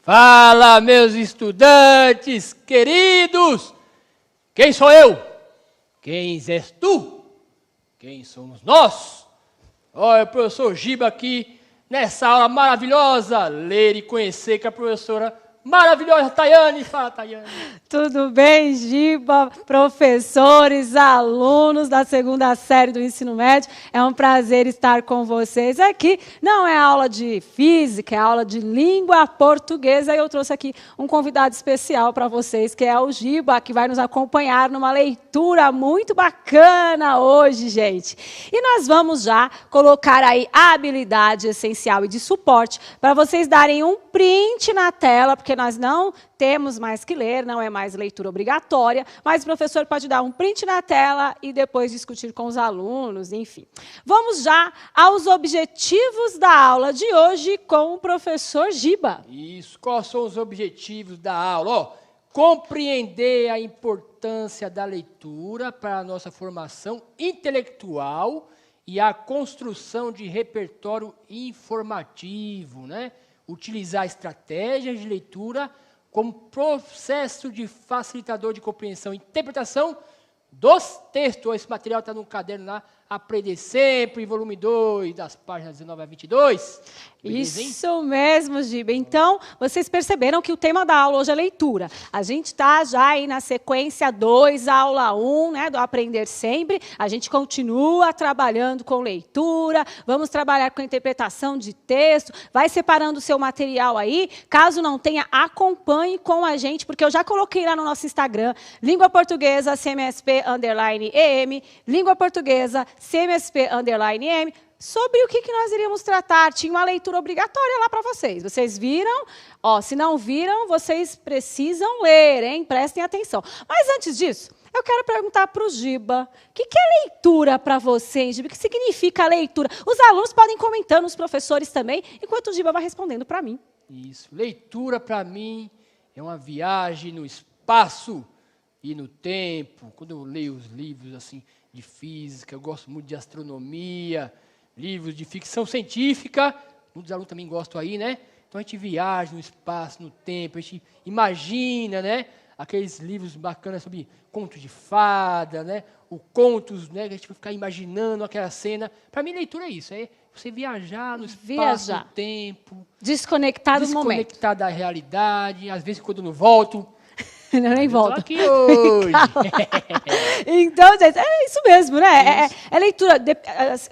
Fala, meus estudantes queridos! Quem sou eu? Quem és tu? Quem somos nós? Olha, o professor Giba aqui, nessa aula maravilhosa, ler e conhecer com a professora maravilhosa Tayane. Fala, Tayane. Tudo bem, Giba, professores, alunos da segunda série do ensino médio? É um prazer estar com vocês aqui. Não é aula de física, é aula de língua portuguesa. E eu trouxe aqui um convidado especial para vocês, que é o Giba, que vai nos acompanhar numa leitura muito bacana hoje, gente. E nós vamos já colocar aí a habilidade essencial e de suporte para vocês darem um print na tela, porque nós não temos mais que ler, não é mais leitura obrigatória, mas o professor pode dar um print na tela e depois discutir com os alunos, enfim. Vamos já aos objetivos da aula de hoje com o professor Giba. Isso, quais são os objetivos da aula? Ó, compreender a importância da leitura para a nossa formação intelectual e a construção de repertório informativo, né? Utilizar estratégias de leitura como processo de facilitador de compreensão e interpretação dos textos. Esse material está no caderno lá, Aprender Sempre, volume 2, das páginas 19 a 22. Beleza, hein? Isso mesmo, Giba. Então, vocês perceberam que o tema da aula hoje é leitura. A gente está já aí na sequência 2, aula 1, né, do Aprender Sempre. A gente continua trabalhando com leitura, vamos trabalhar com interpretação de texto. Vai separando o seu material aí. Caso não tenha, acompanhe com a gente, porque eu já coloquei lá no nosso Instagram, Língua Portuguesa, CMSP_EM, Língua Portuguesa, CMSP_EM, sobre o que nós iríamos tratar. Tinha uma leitura obrigatória lá para vocês. Vocês viram? Ó, se não viram, vocês precisam ler, hein? Prestem atenção. Mas antes disso, eu quero perguntar para o Giba, o que é leitura para vocês, Giba? O que significa leitura? Os alunos podem comentando, os professores também, enquanto o Giba vai respondendo para mim. Isso, leitura para mim é uma viagem no espaço e no tempo. Quando eu leio os livros assim de física, eu gosto muito de astronomia, livros de ficção científica, muitos alunos também gostam aí, né? Então a gente viaja no espaço, no tempo, a gente imagina, né? Aqueles livros bacanas sobre contos de fada, né? O contos, né? Que a gente vai ficar imaginando aquela cena. Para mim, leitura é isso, é você viajar no espaço, no tempo. Desconectar do momento. Desconectar da realidade. Às vezes, quando eu não volto, eu nem volto. Estou aqui hoje. Então, gente, é isso mesmo, né? É leitura.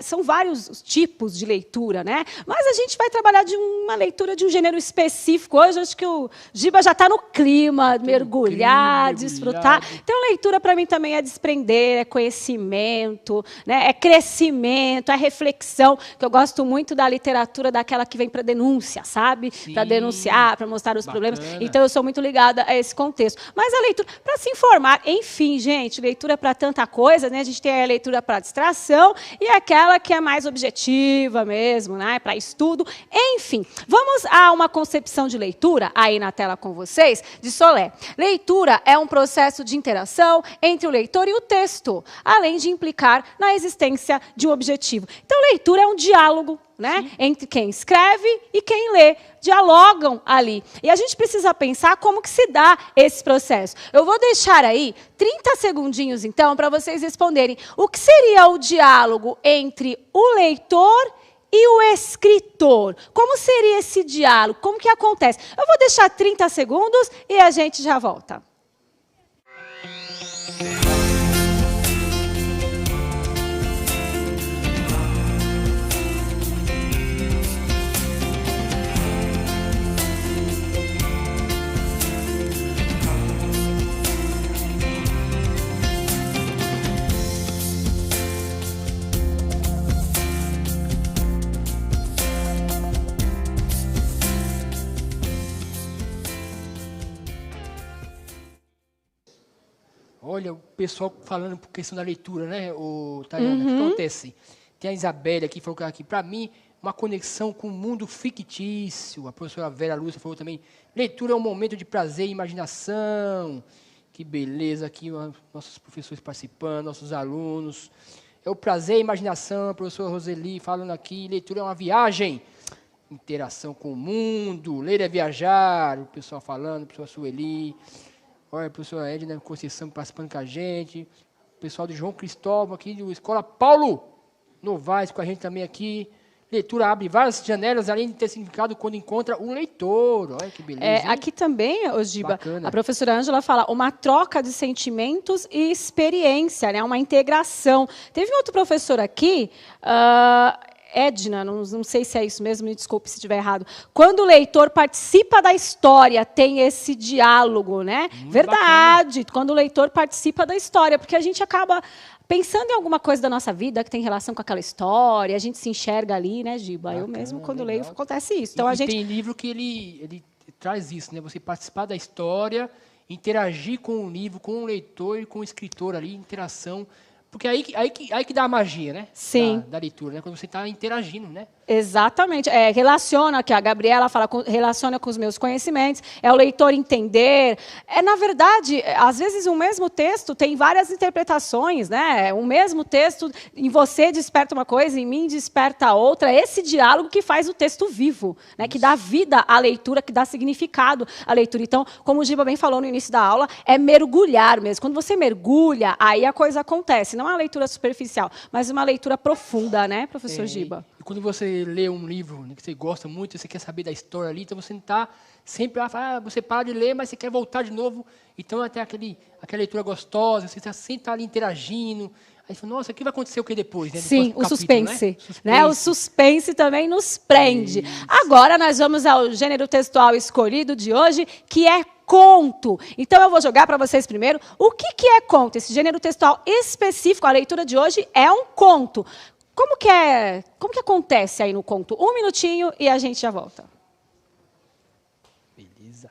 São vários tipos de leitura, né? Mas a gente vai trabalhar de uma leitura de um gênero específico. Hoje, acho que o Giba já está no clima, mergulhar, desfrutar. Então, leitura para mim também é desprender, é conhecimento, né? É crescimento, é reflexão. Que eu gosto muito da literatura daquela que vem para denúncia, sabe? Para denunciar, para mostrar os problemas. Então, eu sou muito ligada a esse contexto. Mas a leitura, para se informar, enfim, gente, leitura para tanta coisa, né? A gente tem a leitura para distração e aquela que é mais objetiva mesmo, né? Para estudo, enfim. Vamos a uma concepção de leitura, aí na tela com vocês, de Solé. Leitura é um processo de interação entre o leitor e o texto, além de implicar na existência de um objetivo. Então, leitura é um diálogo, né? Entre quem escreve e quem lê, dialogam ali. E a gente precisa pensar como que se dá esse processo. Eu vou deixar aí 30 segundinhos, então, para vocês responderem o que seria o diálogo entre o leitor e o escritor. Como seria esse diálogo? Como que acontece? Eu vou deixar 30 segundos e a gente já volta. Olha, o pessoal falando por questão da leitura, né, Tayana? O que acontece? Tem a Isabelle aqui, falou que para mim, uma conexão com o mundo fictício. A professora Vera Lúcia falou também, leitura é um momento de prazer e imaginação. Que beleza aqui, nossos professores participando, nossos alunos. É o prazer e a imaginação, a professora Roseli falando aqui, leitura é uma viagem. interação com o mundo. Ler é viajar, o pessoal falando, o professor Sueli. Olha, a professora Edna Conceição participando com a gente. O pessoal do João Cristóvão aqui, do Escola Paulo Novaes com a gente também aqui. Leitura abre várias janelas, além de ter significado quando encontra um leitor. Olha que beleza. Aqui também, Ogiba, Bacana. a professora Ângela fala uma troca de sentimentos e experiência, né? Uma integração. Teve um outro professor aqui, Edna, não sei se é isso mesmo, me desculpe se estiver errado. Quando o leitor participa da história, tem esse diálogo, né? Verdade, bacana. Quando o leitor participa da história, porque a gente acaba pensando em alguma coisa da nossa vida que tem relação com aquela história, a gente se enxerga ali, né, Giba? Bacana, eu mesmo, quando leio, acontece isso. Então, tem livro que ele traz isso, né? Você participar da história, interagir com o livro, com o leitor e com o escritor ali, interação. Porque aí que dá a magia, né? Sim. Da leitura, né? Quando você está interagindo, né? Exatamente. Relaciona, que a Gabriela fala, relaciona com os meus conhecimentos, é o leitor entender. Na verdade, às vezes o mesmo texto tem várias interpretações, né? O mesmo texto em você desperta uma coisa, em mim desperta outra. É esse diálogo que faz o texto vivo, né? Que dá vida à leitura, que dá significado à leitura. Então, como o Giba bem falou no início da aula, é mergulhar mesmo. Quando você mergulha, aí a coisa acontece. Não é uma leitura superficial, mas uma leitura profunda, né, professor Giba? E quando você lê um livro que você gosta muito, você quer saber da história ali, então você não está sempre você para de ler, mas você quer voltar de novo. Então até aquela leitura gostosa, você está sempre ali interagindo. Aí você fala, nossa, o que vai acontecer o que depois? Né? Sim, depois o suspense. Né? O suspense também nos prende. Isso. Agora nós vamos ao gênero textual escolhido de hoje, que é conto. Então eu vou jogar para vocês primeiro o que é conto. Esse gênero textual específico, a leitura de hoje é um conto. Como que acontece aí no conto? 1 minutinho e a gente já volta. Beleza.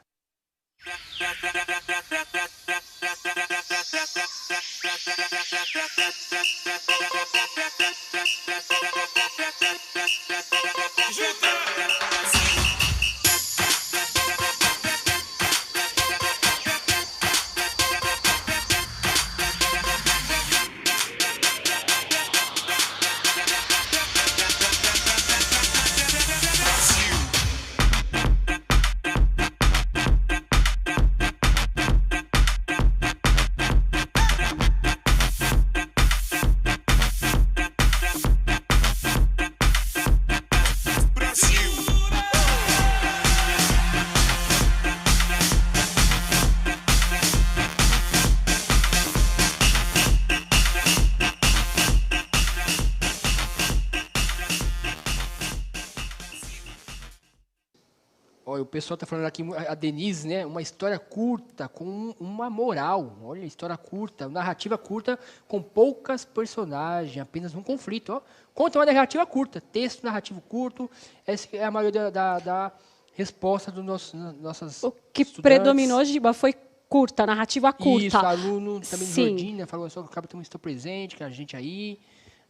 Olha, o pessoal está falando aqui, a Denise, né? Uma história curta, com uma moral. Olha, história curta, narrativa curta, com poucas personagens, apenas um conflito. Ó. Conta uma narrativa curta, texto narrativo curto. Essa é a maioria da resposta dos nossas O que predominou, Giba, foi curta, narrativa curta. Isso, aluno também de Jordina, falou só que acaba também estou presente, que a gente aí.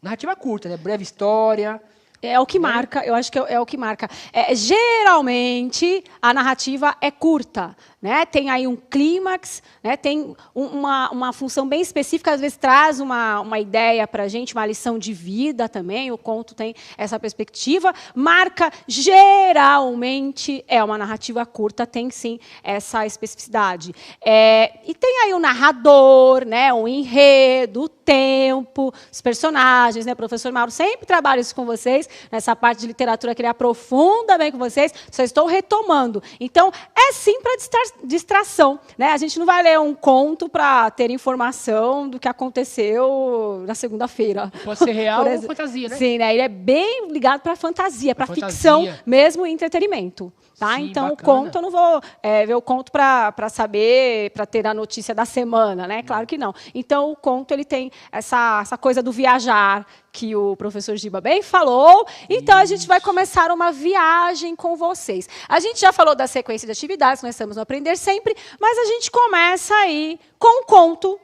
Narrativa curta, né? Breve história. É o que marca, eu acho que é o que marca. Geralmente, a narrativa é curta, né? Tem aí um clímax, né? Tem uma função bem específica, às vezes traz uma ideia para a gente, uma lição de vida também, o conto tem essa perspectiva. Marca, geralmente, é uma narrativa curta, tem sim essa especificidade. E tem aí o narrador, né? O enredo, o tempo, os personagens, né? O professor Mauro sempre trabalha isso com vocês, nessa parte de literatura que ele aprofunda bem com vocês, só estou retomando. Então, é sim para distração. Né? A gente não vai ler um conto para ter informação do que aconteceu na segunda-feira. Pode ser real ou fantasia, né? Sim, né? Ele é bem ligado para fantasia, para ficção mesmo e entretenimento. Tá? Sim, então, bacana. o conto, eu não vou ver o conto para saber, para ter a notícia da semana, né? Claro que não. Então, o conto ele tem essa coisa do viajar, que o professor Giba bem falou. Então, a gente vai começar uma viagem com vocês. A gente já falou da sequência de atividades, nós estamos no Aprender Sempre, mas a gente começa aí com um conto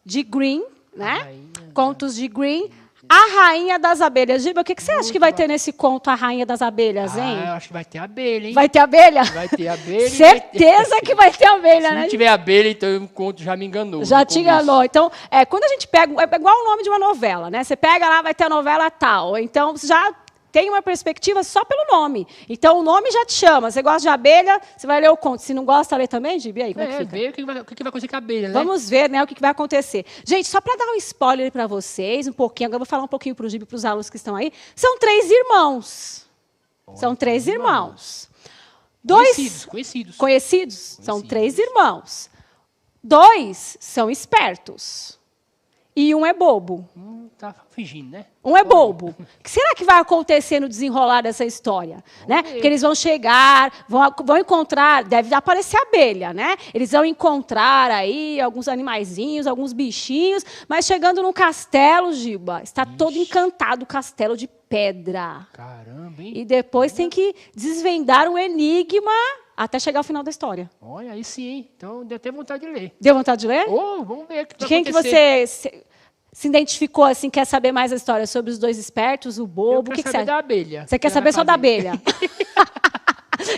de Green, né? Contos de Green. A Rainha das Abelhas. Giba, o que você acha que vai ter nesse conto A Rainha das Abelhas, hein? Eu acho que vai ter abelha, hein? Vai ter abelha? Vai ter abelha. Certeza que vai ter abelha, né? Se não tiver abelha, então o conto já me enganou. Já te enganou. Então, quando a gente pega... É igual o nome de uma novela, né? Você pega lá, vai ter a novela tal. Então, já tem uma perspectiva só pelo nome. Então, o nome já te chama. Você gosta de abelha, você vai ler o conto. Se não gosta, lê também, Gibi? Aí, como é que fica? Ver o que vai acontecer com a abelha, né? Vamos ver, né, o que vai acontecer. Gente, só para dar um spoiler para vocês, um pouquinho, agora eu vou falar um pouquinho para o Gibi e para os alunos que estão aí. São 3 irmãos. São 3 irmãos. Conhecidos? São 3 irmãos. 2 são espertos. E um é bobo. Tá fingindo, né? Um é bobo. O que será que vai acontecer no desenrolar dessa história? Né? Porque eles vão chegar, vão encontrar, deve aparecer abelha, né? Eles vão encontrar aí alguns animaizinhos, alguns bichinhos, mas chegando no castelo, Giba, está todo encantado o castelo de pedra. Caramba, hein? E depois tem que desvendar um enigma até chegar ao final da história. Olha, aí sim, hein? Então deu até vontade de ler. Deu vontade de ler? Vamos ver o que vai De quem que você se identificou, assim, quer saber mais a história sobre os 2 espertos, o bobo? Eu o que quero saber da abelha. Você quer saber só da abelha?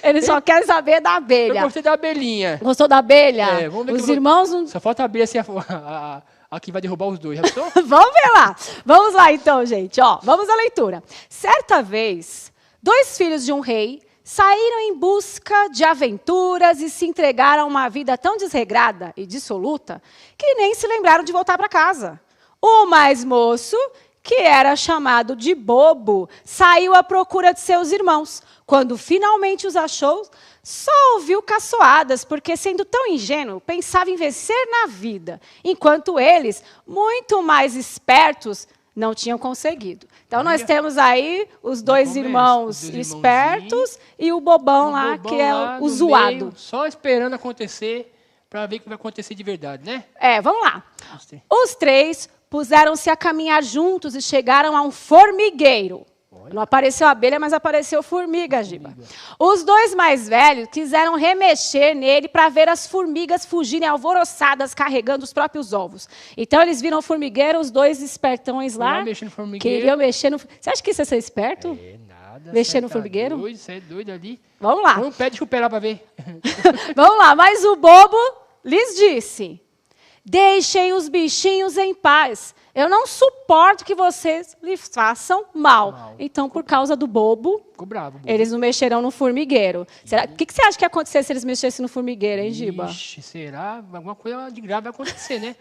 Ele só quer saber da abelha. Eu gostei da abelhinha. Gostou da abelha? Vamos ver os irmãos... Não... Só falta a abelha ser a que vai derrubar os 2. Já pensou? Vamos ver lá. Vamos lá, então, gente. Ó, vamos à leitura. Certa vez, 2 filhos de um rei saíram em busca de aventuras e se entregaram a uma vida tão desregrada e dissoluta que nem se lembraram de voltar para casa. O mais moço, que era chamado de bobo, saiu à procura de seus irmãos. Quando finalmente os achou, só ouviu caçoadas, porque, sendo tão ingênuo, pensava em vencer na vida, enquanto eles, muito mais espertos, não tinham conseguido. Então, nós temos aí os 2 irmãos espertos e o bobão lá, que é o zoado. Meio, só esperando acontecer, para ver o que vai acontecer de verdade, né? Vamos lá. Os 3 puseram-se a caminhar juntos e chegaram a um formigueiro. Não apareceu abelha, mas apareceu formiga, Giba. Os 2 mais velhos quiseram remexer nele para ver as formigas fugirem alvoroçadas, carregando os próprios ovos. Então, eles viram o formigueiro, os 2 espertões lá, queriam mexer no... Você acha que isso é ser esperto? Nada. Mexer no formigueiro? Você é doido ali. Vamos lá. Vamos, pede chupelar para ver. Vamos lá, mas o bobo lhes disse: deixem os bichinhos em paz. Eu não suporto que vocês lhes façam mal. Então, por causa do bobo, ficou bravo, eles não mexerão no formigueiro. O que você acha que ia acontecer se eles mexessem no formigueiro, hein, Giba? Ixi, será? Alguma coisa de grave vai acontecer, né?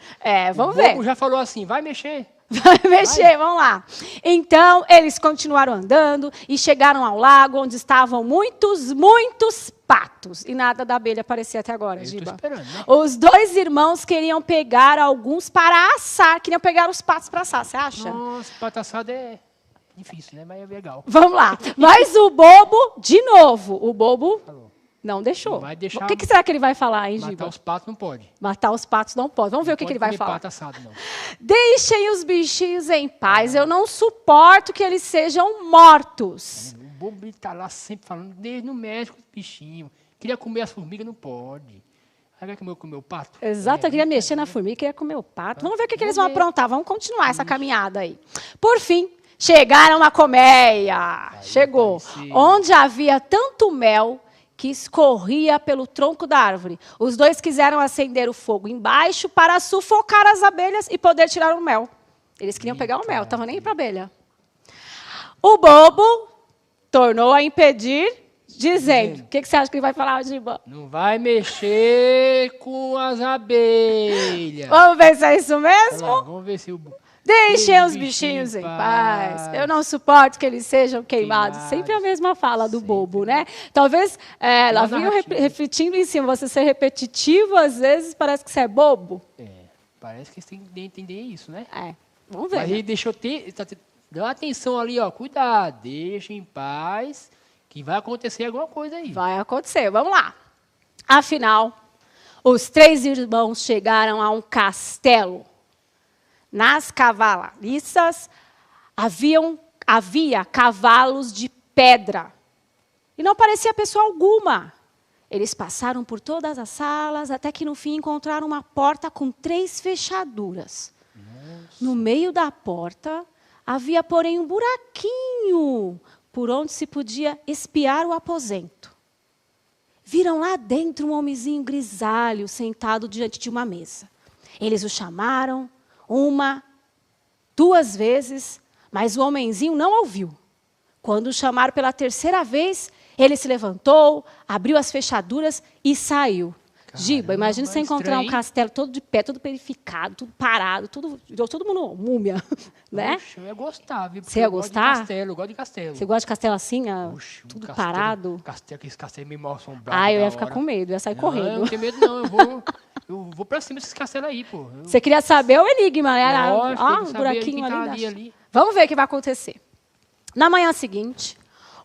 Vamos ver. O bobo já falou assim, vai mexer. Vai mexer, vamos lá. Então, eles continuaram andando e chegaram ao lago, onde estavam muitos patos. E nada da abelha aparecia até agora, Giba. Estou esperando, né? Os 2 irmãos queriam pegar alguns para assar. Queriam pegar os patos para assar, você acha? Nossa, pato assado é difícil, né? Mas é legal. Vamos lá. Mas o bobo, de novo, o bobo não deixou. Vai deixar. O que será que ele vai falar, hein, Giba? Matar os patos não pode. Matar os patos não pode. Vamos ver o que ele vai falar. Pato assado, não. Deixem os bichinhos em paz. Eu não suporto que eles sejam mortos. O bobo está lá sempre falando, desde no médico, bichinho. Queria comer as formigas, não pode. Aí vai comer o pato? Exato, eu queria mexer na formiga, queria comer o pato. Vamos ver o que eles vão aprontar. Vamos continuar essa caminhada aí. Por fim, chegaram a colmeia. Chegou. Onde havia tanto mel que escorria pelo tronco da árvore. Os 2 quiseram acender o fogo embaixo para sufocar as abelhas e poder tirar o mel. Eles queriam pegar o mel, estavam nem aí para a abelha. O bobo tornou a impedir, dizendo... O que você acha que ele vai falar, Giba? Não vai mexer com as abelhas. Vamos ver se é isso mesmo? Lá, vamos ver se o... Deixem os bichinhos em paz. Eu não suporto que eles sejam queimados. Sempre a mesma fala do bobo, né? Talvez ela vinha repetindo em cima. Você ser repetitivo, às vezes, parece que você é bobo. Parece que você tem que entender isso, né? Vamos ver. Mas ele deixou dá atenção ali, ó. Cuidado, deixa em paz, que vai acontecer alguma coisa aí. Vai acontecer, vamos lá. Afinal, os 3 irmãos chegaram a um castelo. Nas cavalariças havia cavalos de pedra. E não parecia pessoa alguma. Eles passaram por todas as salas, até que no fim encontraram uma porta com 3 fechaduras. Nossa. No meio da porta havia, porém, um buraquinho por onde se podia espiar o aposento. Viram lá dentro um homenzinho grisalho sentado diante de uma mesa. Eles o chamaram 1, 2 vezes, mas o homenzinho não ouviu. Quando o chamaram pela terceira vez, ele se levantou, abriu as fechaduras e saiu. Giba, imagina você encontrar um castelo todo de pé, todo perificado, tudo parado, todo mundo múmia, né? Poxa, eu ia gostar, viu? Você ia gostar? Eu gosto de castelo. Você gosta de castelo assim, Poxa, tudo castelo, parado? Aqueles castelos meio mal assombrados. Ah, eu ia ficar com medo, ia sair correndo. Não, não tenho medo não, eu vou pra cima desses castelos aí, pô. Você queria saber o enigma, né? Ó, Um buraquinho ali, ali. Vamos ver o que vai acontecer. Na manhã seguinte,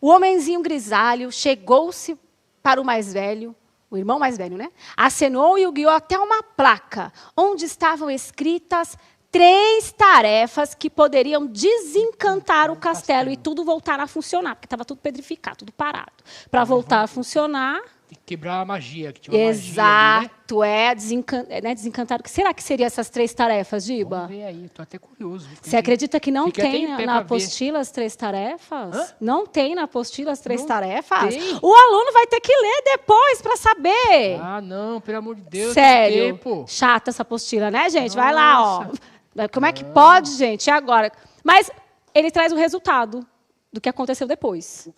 o homenzinho grisalho chegou-se para o mais velho, o irmão mais velho, né? Acenou e o guiou até uma placa, onde estavam escritas 3 tarefas que poderiam desencantar o castelo e tudo voltar a funcionar, porque estava tudo pedrificado, tudo parado. Para voltar a funcionar... Tem que quebrar a magia, que tinha uma Exato, magia ali, né? Desencantar. O que será que seriam essas 3 tarefas, Giba? Vamos ver aí, estou até curioso. Você acredita que não tem na na apostila as 3 tarefas? Hã? Não tem na apostila as 3 Não tarefas? tem. O aluno vai ter que ler depois para saber. Ah, não, pelo amor de Deus. Sério. Pô. Chata essa apostila, né, gente? Vai lá, ó. Nossa. Como é que pode, gente? E agora? Mas ele traz o resultado do que aconteceu depois.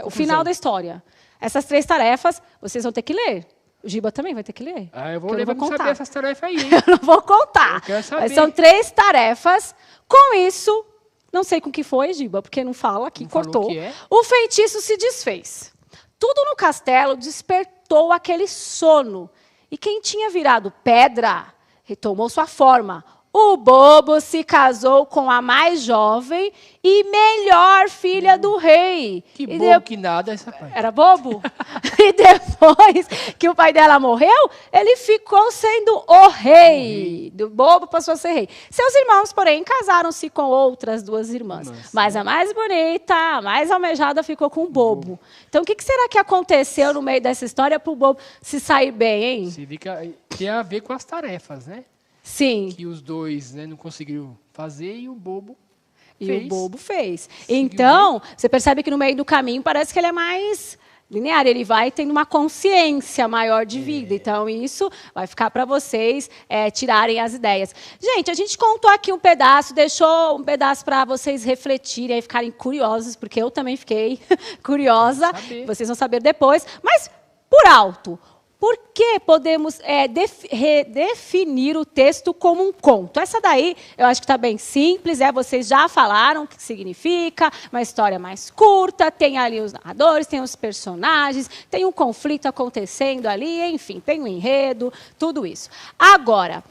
O final da história. Essas 3 tarefas, vocês vão ter que ler. O Giba também vai ter que ler. Ah, eu vou ler, vamos saber essas tarefas aí, hein? Eu não vou contar. Eu quero saber. Mas são 3 tarefas. Com isso, não sei com que foi, Giba, porque não fala aqui, Não cortou. falou o que é. O feitiço se desfez. Tudo no castelo despertou aquele sono. E quem tinha virado pedra retomou sua forma. O bobo se casou com a mais jovem e melhor filha do rei. Que bobo que nada essa parte. Era bobo? E depois que o pai dela morreu, ele ficou sendo o rei. Do bobo passou a ser rei. Seus irmãos, porém, casaram-se com outras 2 irmãs. Mas a mais bonita, a mais almejada, ficou com o bobo. Então, o que será que aconteceu no meio dessa história para o bobo se sair bem, hein? Se fica, tem a ver com as tarefas, né? Sim. Que os 2, né, não conseguiram fazer e o bobo E fez. o bobo fez. Então, você percebe que no meio do caminho parece que ele é mais linear. Ele vai tendo uma consciência maior de vida. Então, isso vai ficar para vocês tirarem as ideias. Gente, a gente contou aqui um pedaço, deixou um pedaço para vocês refletirem e ficarem curiosos, porque eu também fiquei curiosa. Vocês vão saber depois. Mas, por alto, por que podemos redefinir o texto como um conto? Essa daí, eu acho que está bem simples, vocês já falaram o que significa, uma história mais curta, tem ali os narradores, tem os personagens, tem um conflito acontecendo ali, enfim, tem um enredo, tudo isso. Agora,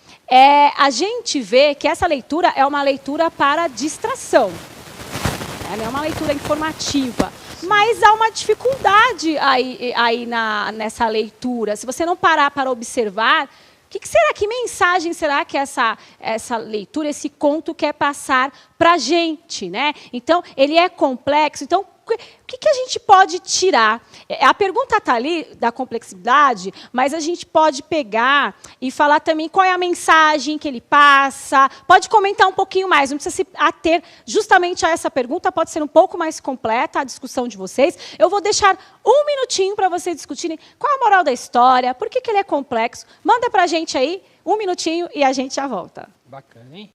a gente vê que essa leitura é uma leitura para distração. Ela é uma leitura informativa. Mas há uma dificuldade aí nessa leitura. Se você não parar para observar, que mensagem será que essa leitura, esse conto quer passar para a gente, né? Então, ele é complexo. Então, o que a gente pode tirar? A pergunta está ali da complexidade, mas a gente pode pegar e falar também qual é a mensagem que ele passa. Pode comentar um pouquinho mais, não precisa se ater justamente a essa pergunta, pode ser um pouco mais completa a discussão de vocês. Eu vou deixar 1 minutinho para vocês discutirem qual é a moral da história, por que ele é complexo. Manda para a gente aí, 1 minutinho e a gente já volta. Bacana, hein?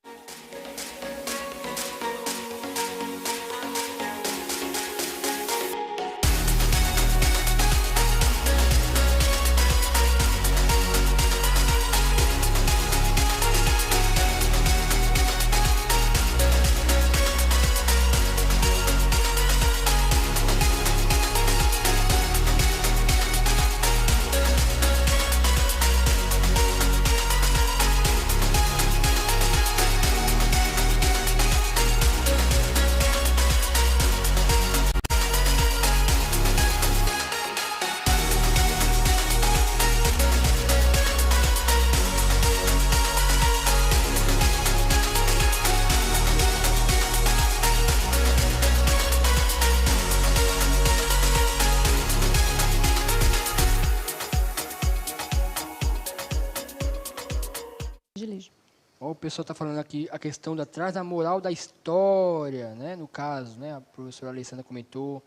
O pessoal está falando aqui a questão atrás da moral da história, né? No caso, né? A professora Alessandra comentou.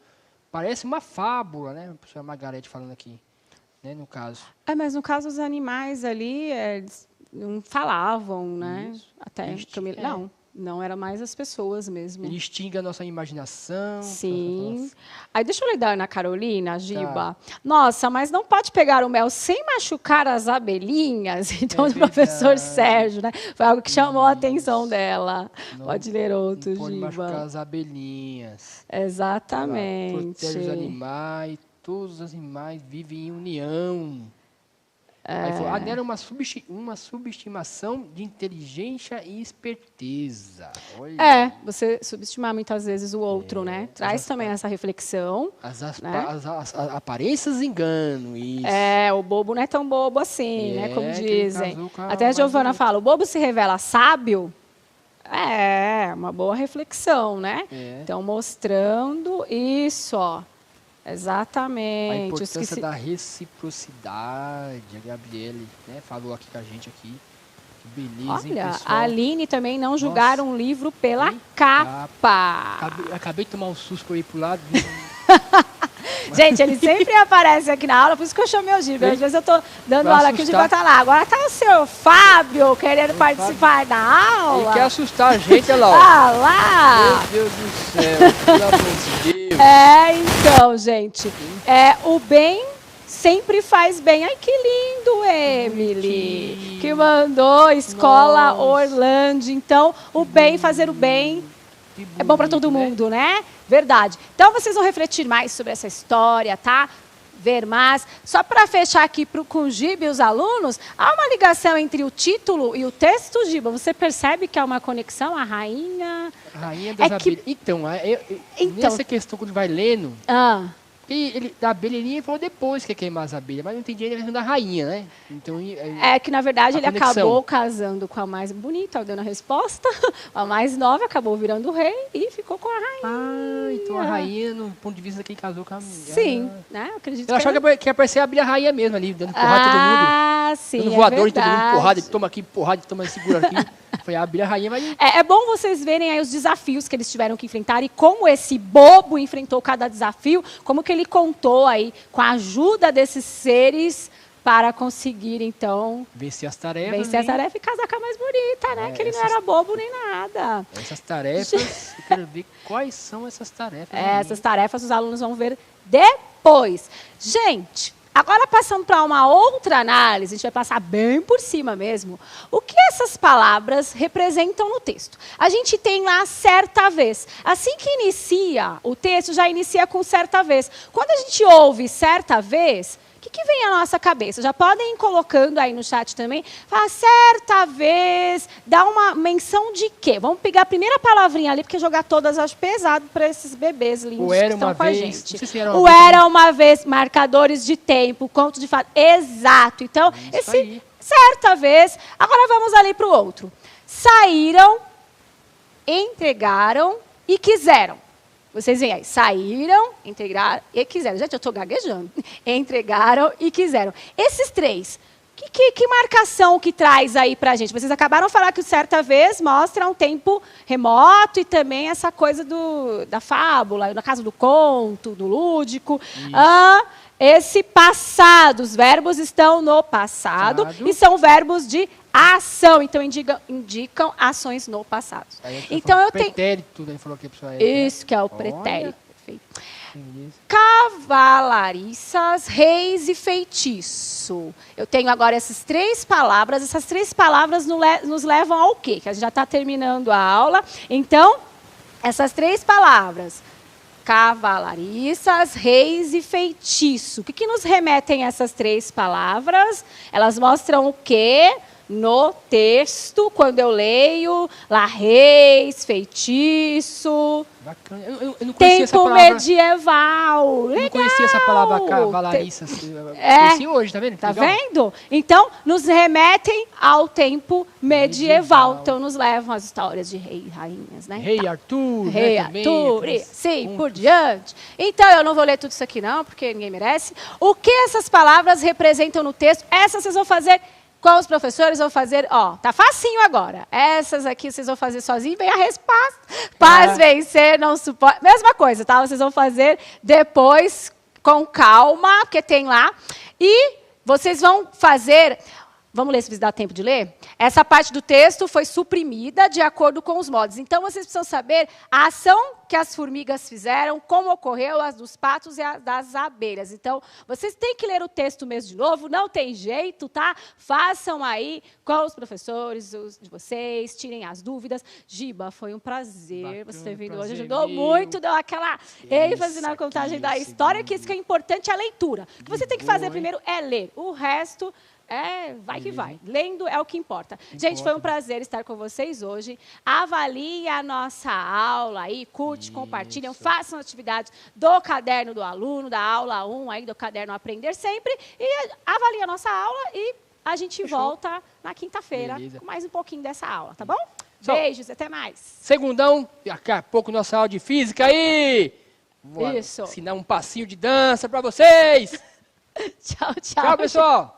Parece uma fábula, né? A professora Margarete falando aqui, né? No caso. Mas no caso os animais ali, eles não falavam, né? Isso. Até Isso, Camila, não. Não era mais as pessoas mesmo. Ele extingue a nossa imaginação. Sim. Aí deixa eu ler da Ana Carolina, Giba. Nossa, mas não pode pegar o mel sem machucar as abelhinhas? Então, do professor Sérgio, né? Foi algo que chamou a atenção dela. Pode ler outro, não pode Giba. machucar as abelhinhas. Exatamente. Protege os animais, todos os animais vivem em união. Aí falou, era uma subestimação de inteligência e esperteza. Olha. Você subestimar muitas vezes o outro, né? Traz também essa reflexão. As aparências enganam, isso. O bobo não é tão bobo assim, né? Como dizem. A Até a Giovana fala, o bobo se revela sábio. Uma boa reflexão, né? Então, mostrando isso, ó. Exatamente. A importância da reciprocidade. A Gabriele, né, falou aqui com a gente aqui. Que beleza, olha, hein, pessoal? a Aline também não julgar um livro pela capa. Acabei de tomar um susto por ir pro lado. Gente, ele sempre aparece aqui na aula, por isso que eu chamei o Giba. Às vezes eu estou dando aula aqui, o Giba está lá. Agora está o seu Fábio querendo participar da aula. Ele quer assustar a gente, olha lá. Ah lá! Meu Deus do céu, pelo amor de Deus. Então, gente, o bem sempre faz bem. Ai, que lindo, Emily, que mandou Escola Orlando. Então, o bem, fazer o bem, é bom para todo mundo, né? Verdade. Então, vocês vão refletir mais sobre essa história, tá? Ver mais. Só para fechar aqui com o Giba e os alunos, há uma ligação entre o título e o texto, Giba? Você percebe que há uma conexão? A rainha... A rainha das abelhas. Então, nessa questão, quando vai lendo... Ele, da abelhinha, ele falou depois que ia queimar as abelhas, mas não entendi a questão da rainha, né? Então, que, na verdade, ele acabou casando com a mais bonita, dando a resposta. A mais nova acabou virando rei e ficou com a rainha. Então a rainha, no ponto de vista que ele casou com a... Sim, né? Eu acredito eu achava que ia aparecer a abelha rainha mesmo ali, dando porrada em todo mundo. Sim, dando voador em todo mundo, porrada, toma aqui, porrada, toma, segura aqui. Foi a abelha rainha, mas... É bom vocês verem aí os desafios que eles tiveram que enfrentar e como esse bobo enfrentou cada desafio, como que ele contou aí com a ajuda desses seres para conseguir, então... Vencer as tarefas. Vencer as tarefas e casar com a mais bonita, né? Que ele não era bobo nem nada. Essas tarefas, eu quero ver quais são essas tarefas. Essas tarefas os alunos vão ver depois. Gente... Agora, passando para uma outra análise, a gente vai passar bem por cima mesmo, o que essas palavras representam no texto. A gente tem lá certa vez. Assim que inicia o texto, já inicia com certa vez. Quando a gente ouve certa vez, o que vem à nossa cabeça? Já podem ir colocando aí no chat também. Fala, certa vez, dá uma menção de quê? Vamos pegar a primeira palavrinha ali, porque jogar todas acho pesado para esses bebês lindos que estão com a gente. O era uma vez, marcadores de tempo, conto de fato. Exato. Então, esse certa vez. Agora vamos ali para o outro. Saíram, entregaram e quiseram. Vocês veem aí, saíram, entregaram e quiseram. Gente, eu estou gaguejando. Entregaram e quiseram. Esses três, que marcação que traz aí para a gente? Vocês acabaram de falar que o certa vez mostra um tempo remoto e também essa coisa da fábula, na casa do conto, do lúdico. Esse passado, os verbos estão no passado e são verbos de ação, então indicam ações no passado. Então eu tenho pretérito, né? Falou aqui para isso que é o pretérito. Perfeito. Cavalariças, reis e feitiço. Eu tenho agora essas três palavras nos levam ao quê? Que a gente já está terminando a aula. Então, essas três palavras, cavalariças, reis e feitiço. O que nos remetem essas três palavras? Elas mostram o quê? No texto, quando eu leio, lá reis, feitiço. Bacana. Eu não conhecia essa palavra. Tempo medieval. Legal. Eu não conhecia essa palavra cavalariça. Conheci hoje, tá vendo? Tá vendo? Então, nos remetem ao tempo medieval. Então, nos levam às histórias de reis e rainhas, né? Rei Arthur. Rei Arthur, sim, por diante. Então, eu não vou ler tudo isso aqui não, porque ninguém merece. O que essas palavras representam no texto? Essas vocês vão fazer... Com os professores vão fazer, tá facinho agora. Essas aqui vocês vão fazer sozinho, vem a resposta. Paz, vencer, não suporta. Mesma coisa, tá? Vocês vão fazer depois com calma, porque tem lá. E vocês vão fazer Vamos ler se dá tempo de ler? Essa parte do texto foi suprimida de acordo com os modos. Então, vocês precisam saber a ação que as formigas fizeram, como ocorreu as dos patos e as das abelhas. Então, vocês têm que ler o texto mesmo de novo, não tem jeito, tá? Façam aí com os professores de vocês, tirem as dúvidas. Giba, foi um prazer você ter vindo hoje, ajudou muito, deu aquela ênfase na contagem da história, que isso que é importante, a leitura. O que você tem que fazer primeiro é ler, o resto... vai que vai. Lendo é o que importa. Gente, foi um prazer estar com vocês hoje. Avaliem a nossa aula aí, curte, compartilhem, façam atividades do caderno do aluno, da aula 1 aí, do caderno Aprender Sempre, e avaliem a nossa aula e a gente volta na quinta-feira com mais um pouquinho dessa aula, tá bom? Beijos, até mais. Segundão, daqui a pouco nossa aula de física aí. Vou ensinar um passinho de dança para vocês. Tchau, tchau. Tchau, pessoal.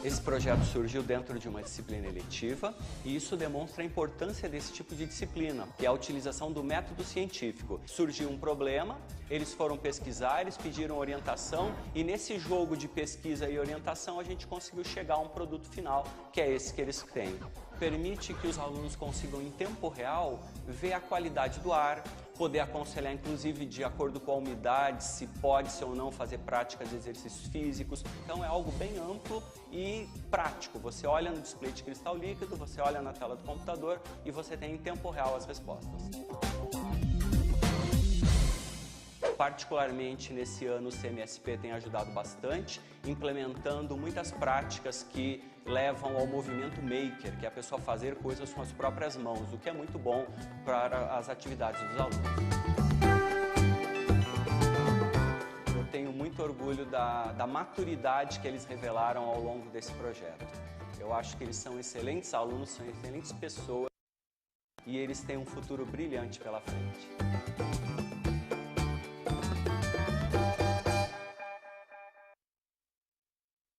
Esse projeto surgiu dentro de uma disciplina eletiva e isso demonstra a importância desse tipo de disciplina, que é a utilização do método científico. Surgiu um problema, eles foram pesquisar, eles pediram orientação e nesse jogo de pesquisa e orientação a gente conseguiu chegar a um produto final, que é esse que eles têm. Permite que os alunos consigam em tempo real ver a qualidade do ar, poder aconselhar inclusive de acordo com a umidade, se pode ou não fazer prática de exercícios físicos. Então é algo bem amplo e prático. Você olha no display de cristal líquido, você olha na tela do computador e você tem em tempo real as respostas. Particularmente nesse ano o CMSP tem ajudado bastante, implementando muitas práticas que levam ao movimento maker, que é a pessoa fazer coisas com as próprias mãos, o que é muito bom para as atividades dos alunos. Eu tenho muito orgulho da maturidade que eles revelaram ao longo desse projeto. Eu acho que eles são excelentes alunos, são excelentes pessoas e eles têm um futuro brilhante pela frente.